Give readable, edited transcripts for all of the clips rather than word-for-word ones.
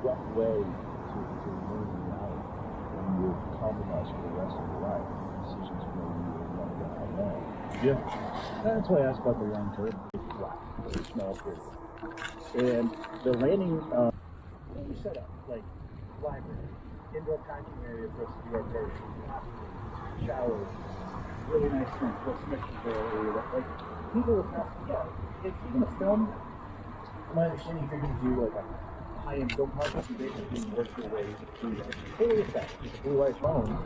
rough way to learn reality when you compromise for the rest of your life. Decisions where you want to go out there. Yeah. That's why I asked about the long term. It's flat, very small period. And the landing, you set up, like, library, indoor packing area for us to do our groceries, showers, really nice things, what's next to area, like, people would have to go. If you're going to film, my understanding, if you're going to do, like, a high-end film project, you basically work your way through that. Fully effect, it's a blue light phone,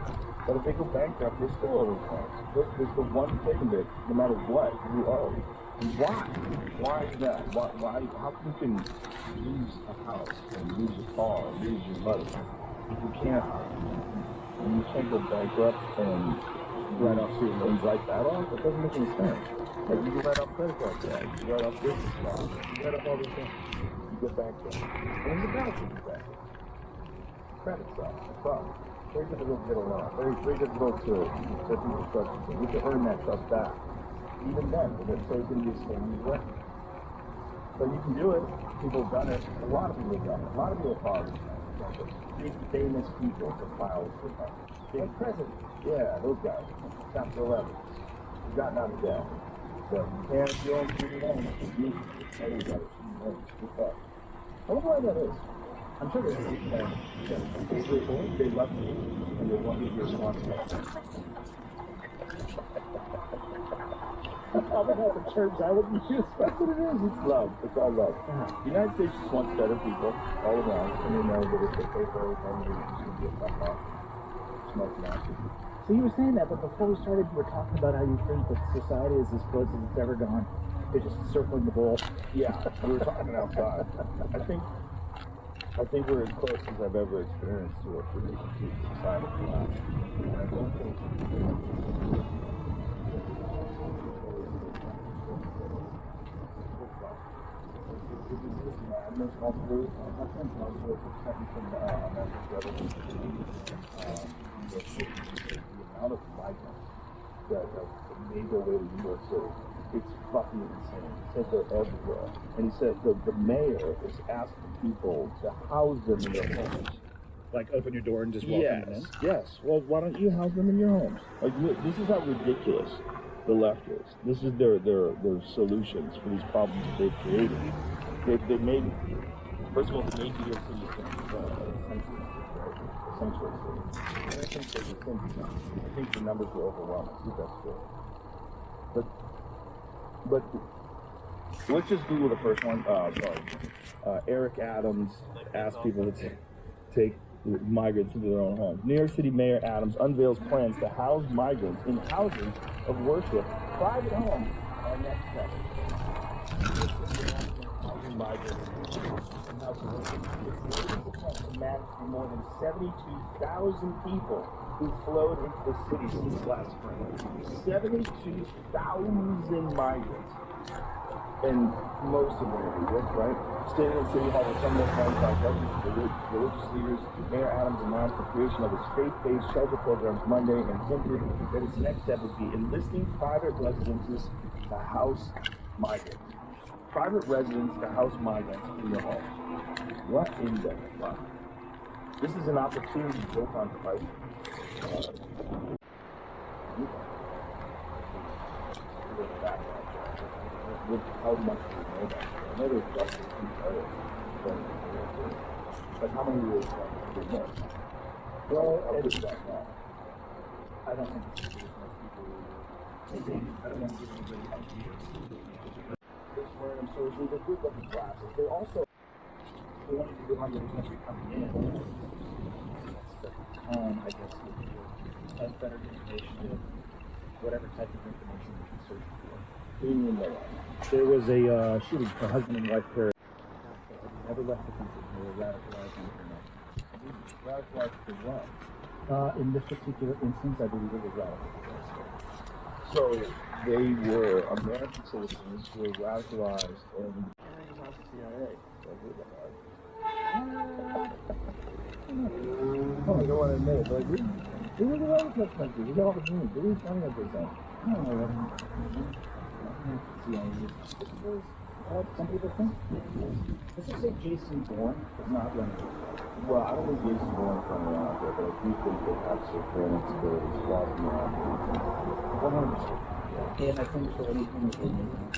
but if they go bankrupt, they're still over phones. There's the one thing that, no matter what, you owe. And why? Why is that? Why? How come you can lose a house and lose a car, lose your money? If you can't go bankrupt and write off student loans, write that off, it doesn't make any sense. Like, you can write off credit card debt, you write off business loans, you write off all these things. Get back there. And there's a penalty to that. Credit stuff, the problem. Very difficult to get a loan. Very difficult to people trust you. You have to earn that trust back. Even then, it's always going to be a standing way. But you can do it. People have done it. A lot of people have done it. A lot of people are poverty. Big famous people to file for money. Big president. Yeah, those guys. Chapter 11. You've gotten out of jail. So you can't if you own student loans. Everybody. I wonder why that is. I'm sure there's they love you and they want you to be responsible. I don't know the terms I would use. That's what it is. It's love. It's all love. The United States just wants better people all around, and they know that if they pay for everything, they're just going to be a tough off. Smoke nasty. So you were saying that, but before we started, you were talking about how you think that society is as close as it's ever gone. They're just circling the ball. Yeah, we were talking outside. I think we're as close as I've ever experienced to a pretty complete society collapse. And I don't think this madness also, my friend's also protecting from America's revolution. The amount of migrants that have made their way to New York City. It's fucking insane. He said they're everywhere. And he said the mayor is asking people to house them in their homes. Like open your door and just welcome them in? Yes. Well, why don't you house them in your homes? Like, this is how ridiculous the left is. This is their solutions for these problems that they've created. They made, first of all, they made New York City essentially. And I think there's a thing. I think the numbers were overwhelming. I think that's true. But let's just Google the first one. Eric Adams asked people to take migrants into their own homes. New York City Mayor Adams unveils plans to house migrants in houses of worship, private homes, on next step. Housing migrants in houses of worship. To manage for more than 72,000 people who flowed into the city since last spring. 72,000 migrants. And most of them are English, right? Standing in City Hall with some of their friends like religious leaders, Mayor Adams announced the creation of his faith-based shelter programs Monday and hinted that its next step would be enlisting private residences to house migrants. Private residents to house migrants in their homes. What in the fuck? This is an opportunity built on crisis. How much do you know that? I know there's justice in there, but how many years do you know? Well, it is that now. I don't think it's I don't want to give anybody ideas. They're wearing them socially, they're good looking glasses. They also, they want you to do how your country coming in. That's the tone, I guess, of better information, whatever type of information you can search for. There was a shooting, a husband and wife pair. Never left the country. They were radicalized on the internet. Radicalized for what? In this particular instance, I believe it was radicalized. So they were American citizens who were radicalized and the CIA. Oh, I don't want to admit it, but like, we were the radicalized country. We got all the news. They were 20%. I don't know what. some people think. Let's just say Jason Bourne is not running. Well, I don't think Jason Bourne's running out there, but I do think they have surveillance abilities walking around. 100%. And I think for anything that they make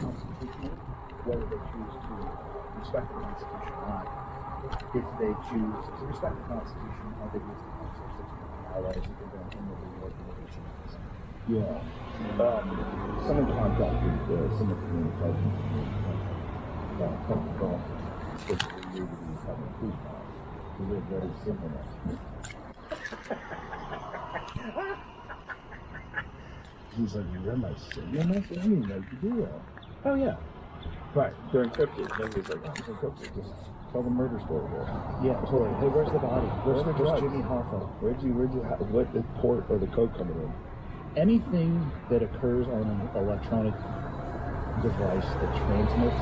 constitutional, whether they choose to respect the Constitution or not, if they choose to respect the Constitution, I think it's the Constitution allies that they're going to end the organization. Yeah. Someone contacted some of the intelligence technical especially you to be having food now. They're very similar. He's like, you're my son. You're my son. I mean, like, you do that. Oh, yeah. Right. They're encrypted. Nobody's like, I'm encrypted. Just tell the murder story there. Yeah, totally. Hey, where's the body? Where's drugs? Jimmy Hoffa? What the port or the code coming in? Anything that occurs on an electronic device that transmits,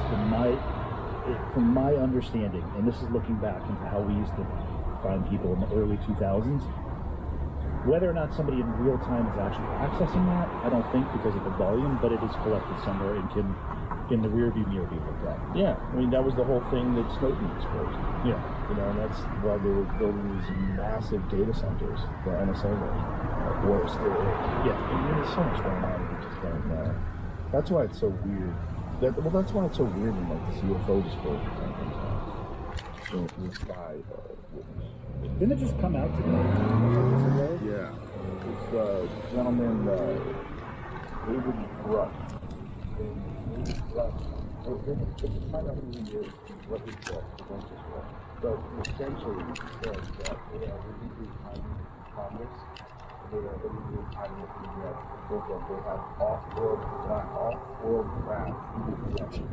from my understanding, and this is looking back into how we used to find people in the early 2000s, whether or not somebody in real time is actually accessing that, I don't think because of the volume, but it is collected somewhere and can, in the rear view mirror, be looked at. Yeah, I mean, that was the whole thing that Snowden exposed. Yeah. You know, and that's why they were building these massive data centers for NSA was. Or still is. Yeah. I mean, there's so much going on that just don't know. That's why it's so weird. That's why it's so weird when like this UFO disclosure kind of comes out. You know, this guy witness. Didn't it just come out today? Yeah. It's gentleman, David Brush. David Brush. It's kind of who he is, what he said, credentials were. But essentially, he said that they are illegally hiding Congress. They are illegally hiding it in the program. They have off-world craft protection.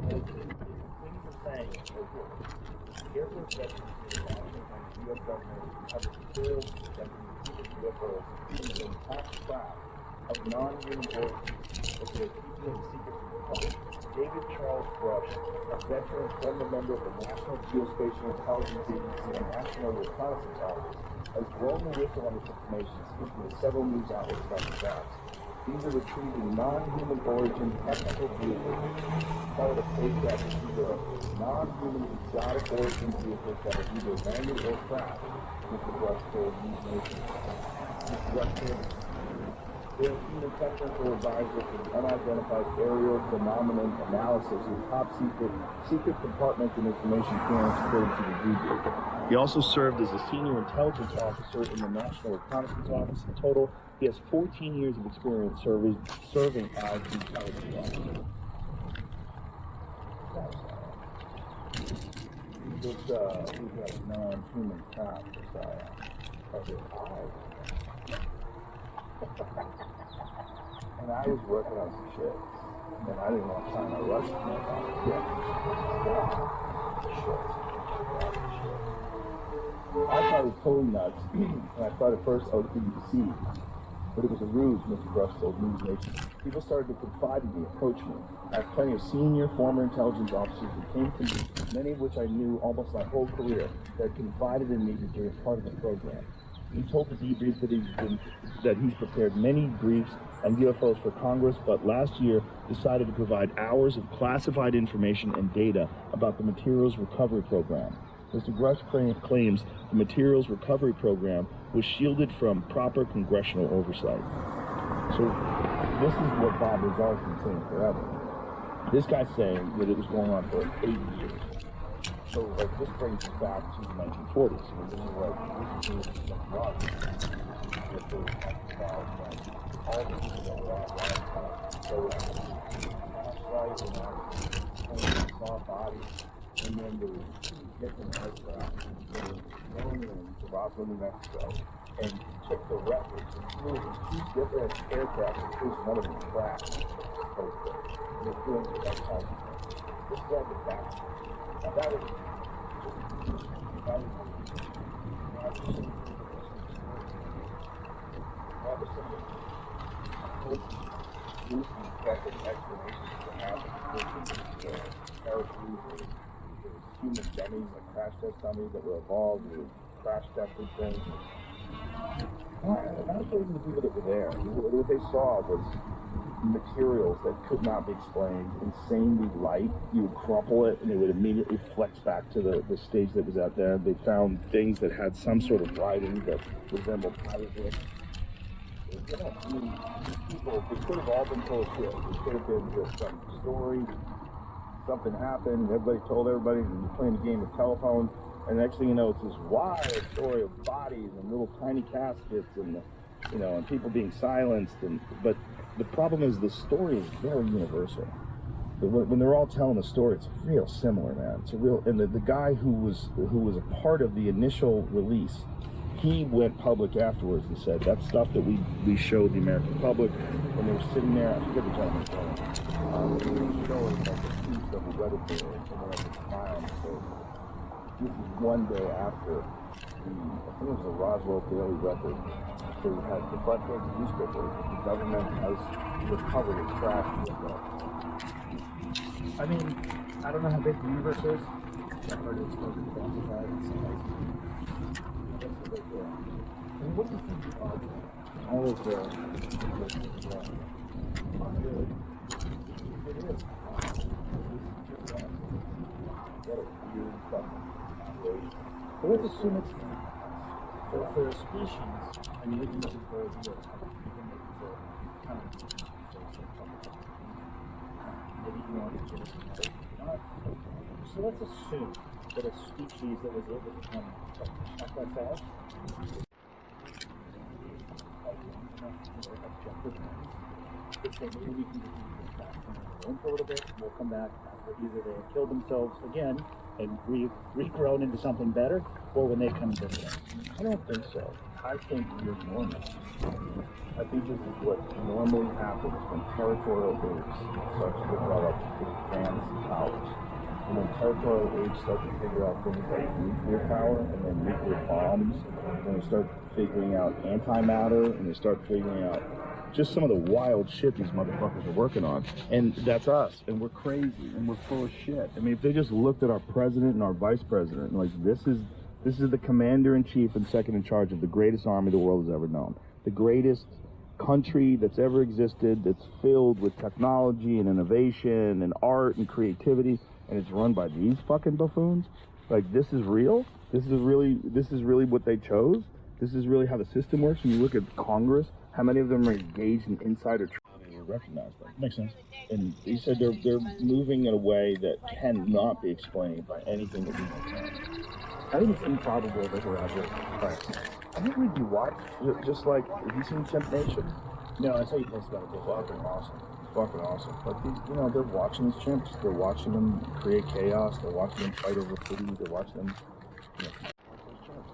Things are saying, here's what that's the U.S. government has materials that can keep UFOs in intact craft of non-human origin, but they are keeping it secret from the public. David Charles Brush, a veteran former member of the National Geospatial Intelligence Agency and National Reconnaissance Office, has blown the whistle on this information, speaking to several news outlets about the crafts. These are retrieving non-human origin technical vehicles, called a spacecraft. These are non-human exotic origin vehicles that are either landed or crashed. Mr. Brush told News Nation. Mr. Brush told their human technical advisor for the unidentified aerial phenomenon analysis with top secret compartmented information clearance according to the Google. He also served as a senior intelligence officer in the National Reconnaissance Office. In total, he has 14 years of experience serving as an intelligence officer. We've got a non-human craft of his eyes. And I was working on some shit, and I didn't want to sign a rush on it. I thought it was totally nuts, and I thought at first I was being deceived. But it was a ruse, Mr. Brush told News Nation. People started to confide in me, approach me. I have plenty of senior, former intelligence officers who came to me, many of which I knew almost my whole career, that confided in me during part of the program. He told the debrief that he's prepared many briefs on UFOs for Congress, but last year decided to provide hours of classified information and data about the Materials Recovery Program. Mr. Brush claims the Materials Recovery Program was shielded from proper congressional oversight. So this is what Bob Lazar's been saying forever. This guy's saying that it was going on for 80 years. So like this brings us back to the 1940s. So this is like drugs. All the people that were out last time. So flashlights and saw bodies, and then they were different aircraft. They were going into Roswell, New Mexico, and took the records and flew in two different aircraft and flew one of them crashed. And they're doing it that time. This is all the back. Now that was human dummies, like crash test dummies that were evolved with crash tested things. And I was talking to the people that were there. What they saw was materials that could not be explained, insanely light. You would crumple it and it would immediately flex back to the stage that was out there. They found things that had some sort of writing that resembled paddleboarding. You know, I mean, these people, they could have all been full of shit. It could have been just some story, something happened, everybody told everybody, and you're playing a game of telephone, and next thing you know, it's this wild story of bodies and little tiny caskets and, you know, and people being silenced. But the problem is the story is very universal. When they're all telling the story, it's real similar, man. It's a real, and the guy who was a part of the initial release, he went public afterwards and said that stuff that we showed the American public when they were sitting there. I forget the gentleman's name. They showed like a piece of a weather balloon and then like a smile on his face. This is one day after I think it was the Roswell Daily Record. They had the front page of the newspaper. The government has recovered its trash. I mean, I don't know how big the universe is. I've heard it's supposed to be classified. I mean, what do you think of all of the it is. What a weird fucking operation. But let's assume it's for a species. I mean, we can use it for a year. Maybe you want to get it not. So let's assume that a species that was able to become not that fast. Maybe we can get back for a little bit. We'll come back after either they have killed themselves again and regrown into something better, or when they come to us. I don't think so. I think you're normal. I think this is what normally happens when territorial apes start to develop advanced powers. And when territorial apes start to figure out things like nuclear power and then nuclear bombs, and they start figuring out antimatter, and they start figuring out just some of the wild shit these motherfuckers are working on. And that's us. And we're crazy. And we're full of shit. I mean, if they just looked at our president and our vice president, and like, this is the commander-in-chief and second in charge of the greatest army the world has ever known. The greatest country that's ever existed, that's filled with technology and innovation and art and creativity, and it's run by these fucking buffoons. Like, this is real? This is really what they chose? This is really how the system works? When you look at Congress, how many of them are engaged in insider trading or recognize them? Makes sense. And he said they're moving in a way that cannot be explained by anything that we know. I think it's improbable that we're out here. Right. I think we'd be watching, just like, have you seen Chimp Nation? No, I saw you post about it. Fucking awesome. Fucking awesome. But these, you know, they're watching these chimps. They're watching them create chaos. They're watching them fight over food. They're watching them, you know, those chimps.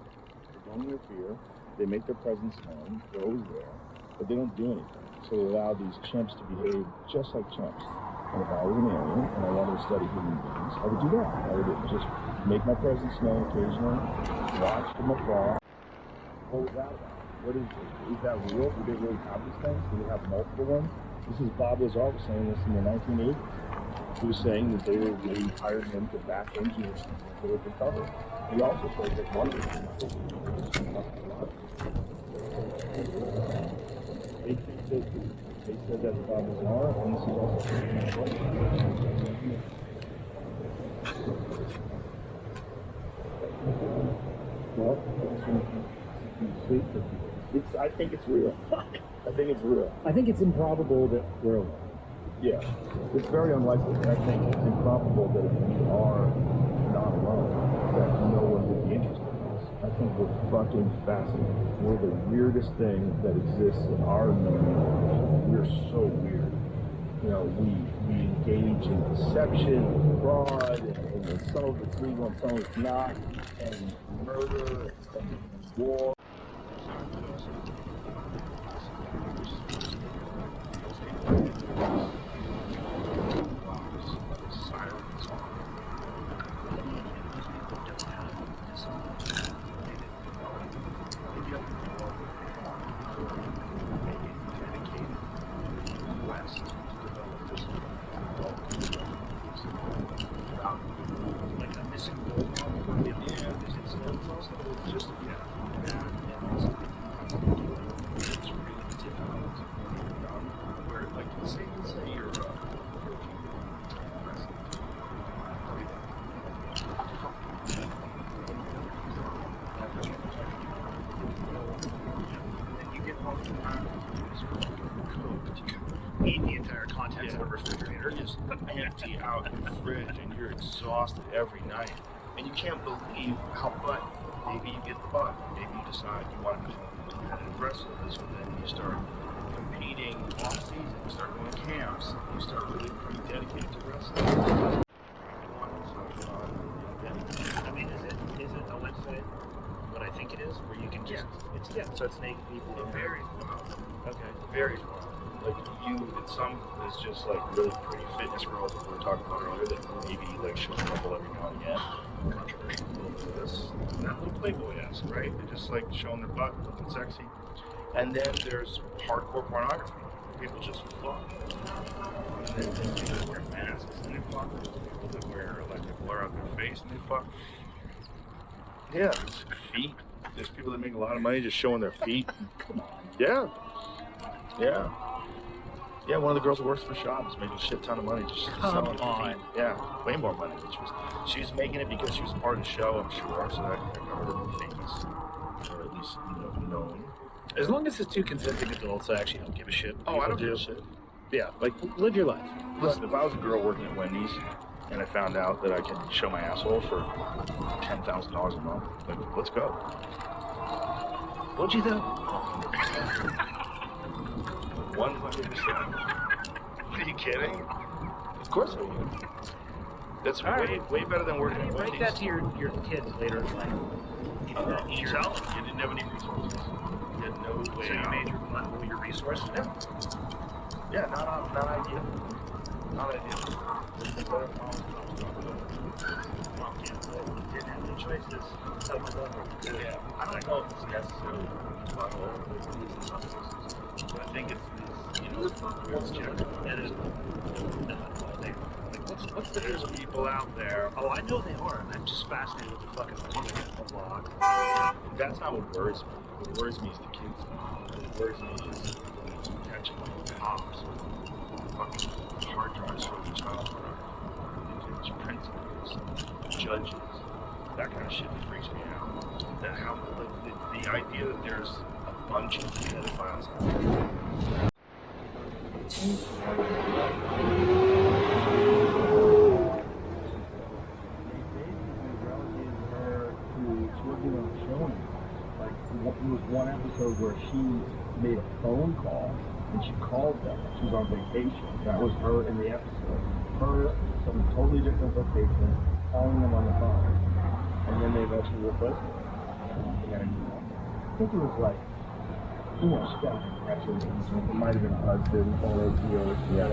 They don't interfere. They make their presence known. They're always there. But they don't do anything. So they allow these chimps to behave just like chimps. And if I was an alien and I wanted to study human beings, I would do that. I would just make my presence known occasionally, watch from afar. What was that about? What is that real? Do they really have these things? Do they have multiple ones? This is Bob Lazar was saying this in the 1980s. He was saying that they hired him to back engineer something so they could cover. He also said that one of the they said that Bob Lazar, and this is also I think it's real. I think it's real. I think it's improbable that we're alone. Yeah. It's very unlikely. I think it's improbable that if we are not alone, that no one would be interested in us. I think we're fucking fascinating. We're the weirdest thing that exists in our universe. We're so weird. You know, we engage in deception, fraud, and some of it's legal and some of it's not, and murder, and war. Where, like, say out in the fridge and you're exhausted every night, and you can't believe how, but maybe you get the bug. Maybe you decide you want to become a competitive wrestler. So then you start competing off season, you start going to camps, you start really pretty dedicated to wrestling. I mean, is it a website? What I think it is, where you can just so it's naked people. It varies wild. Okay. Varies wild. Like it's just like really pretty fitness girls that we were talking about earlier that maybe like show a couple every now and again. Controversial, a little bit of this. Not a little Playboy-esque, right? They're just like showing their butt, looking sexy. And then there's hardcore pornography. People just fuck. And then there's people that wear masks and they fuck. There's people that wear like a blur out their face and they fuck. Yeah, there's feet. There's people that make a lot of money just showing their feet. Come on. Yeah. Yeah. Yeah, one of the girls who works for Shop is making a shit ton of money just selling her feet. Yeah, way more money. She was making it because she was part of the show, I'm sure, so that got her famous, or at least known. As long as it's two consenting adults, I actually don't give a shit. Oh, I don't give a shit. Yeah, like live your life. Listen, if I was a girl working at Wendy's and I found out that I could show my asshole for $10,000 a month, like, let's go. What'd you think? 100%. Are you kidding? Of course I would. That's way better than working at Wendy's. Write that to your kids later in life. You didn't have any resources. You had no way. So you made your resources? Yeah, not ideal. Not ideal. Didn't have any choices. Yeah, I don't know if it's necessarily but I think it's general. It is. What's the There's people out there. Oh, I know they are. I'm just fascinated with the fucking blog. That's not what worries me. What worries me is the kids. What worries me is catching like cops, fucking hard drives for the child pornography, principals, judges, that kind of shit that freaks me out. That how the idea that there's a bunch of pedophiles out there. There was one episode where she made a phone call and she called them. She was on vacation. That was her in the episode. Her, some totally different location, calling them on the phone. And then they eventually replaced her. I think it was like, she got depression. It might have been husband, all those deals. Yeah,